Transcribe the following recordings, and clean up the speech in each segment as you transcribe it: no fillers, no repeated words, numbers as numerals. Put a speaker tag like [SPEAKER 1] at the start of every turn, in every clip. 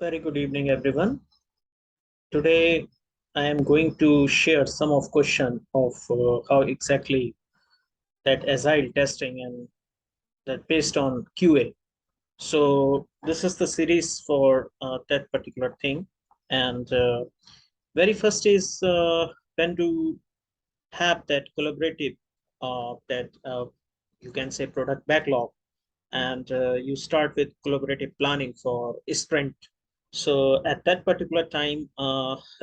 [SPEAKER 1] Very good evening, everyone. Today, I am going to share some of question of how exactly that agile testing and that based on QA. So this is the series for that particular thing. And very first is when to have that collaborative that you can say product backlog and you start with collaborative planning for sprint. So at that particular time,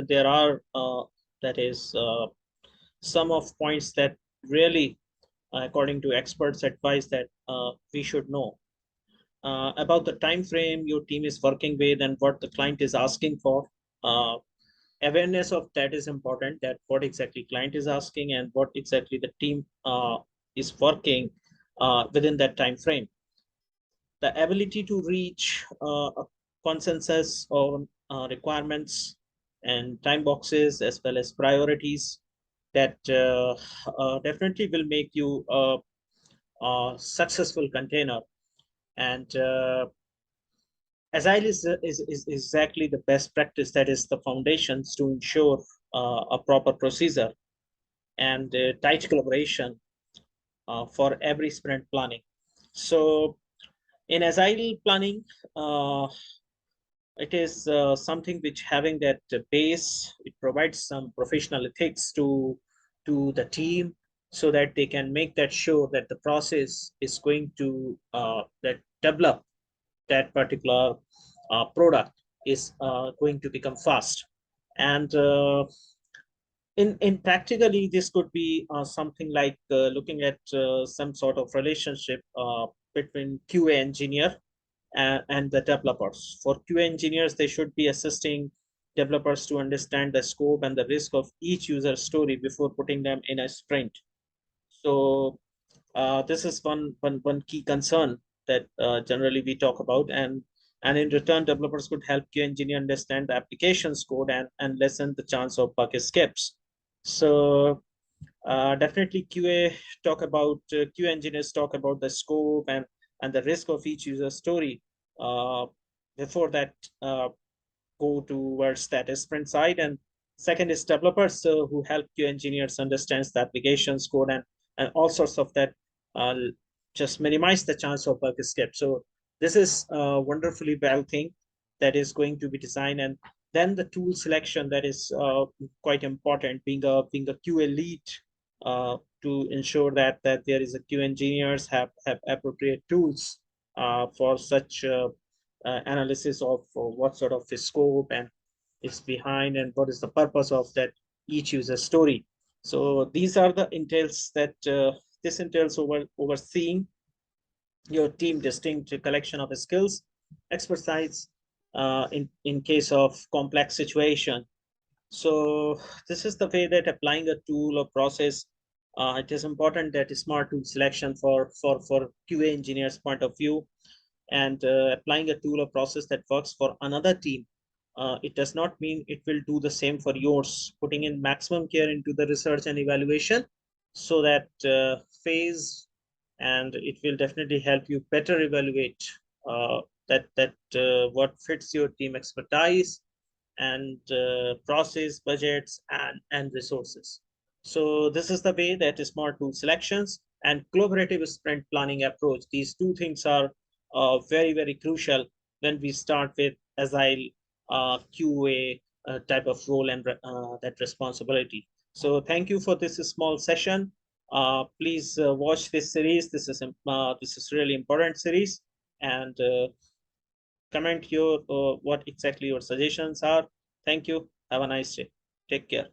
[SPEAKER 1] there are that is some of points that really, according to experts, advise that we should know about the time frame your team is working with and what the client is asking for. Uh, Awareness of that is important. That what exactly client is asking and what exactly the team is working within that time frame. The ability to reach a consensus on requirements and time boxes as well as priorities that definitely will make you a successful container. And Agile is exactly the best practice that is the foundations to ensure a proper procedure and tight collaboration for every sprint planning. So in Agile planning, uh, it is something which having that base, it provides some professional ethics to the team so that they can make that sure that the process is going to that develop that particular product is going to become fast. And in practically this could be something like looking at some sort of relationship between QA engineer and the developers. For QA engineers, they should be assisting developers to understand the scope and the risk of each user story before putting them in a sprint. So this is one key concern that generally we talk about, and in return, developers could help QA engineer understand the application's code and lessen the chance of bug escapes. So definitely QA engineers talk about the scope and the risk of each user story uh, before that go towards that sprint side. And second is developers who help QA engineers understands the applications code and all sorts of that uh, just minimize the chance of bug escape. So this is a wonderfully well thing that is going to be designed. And then the tool selection that is quite important, being a QA lead to ensure that there is a QA engineers have appropriate tools for such analysis of what sort of scope and is behind and what is the purpose of that each user story. So these are the entails that this entails overseeing your team distinct collection of skills, expertise in case of complex situation. So this is the way that applying a tool or process, it is important that smart tool selection for QA engineers point of view, and applying a tool or process that works for another team. It does not mean it will do the same for yours. Putting in maximum care into the research and evaluation so that phase, and it will definitely help you better evaluate that what fits your team expertise and process budgets and resources. So this is the way that smart tool selections and collaborative sprint planning approach. These two things are very crucial when we start with agile QA type of role and that responsibility. So thank you for this small session. Please watch this series. This is really important series, and comment your what exactly your suggestions are. Thank you. Have a nice day. Take care.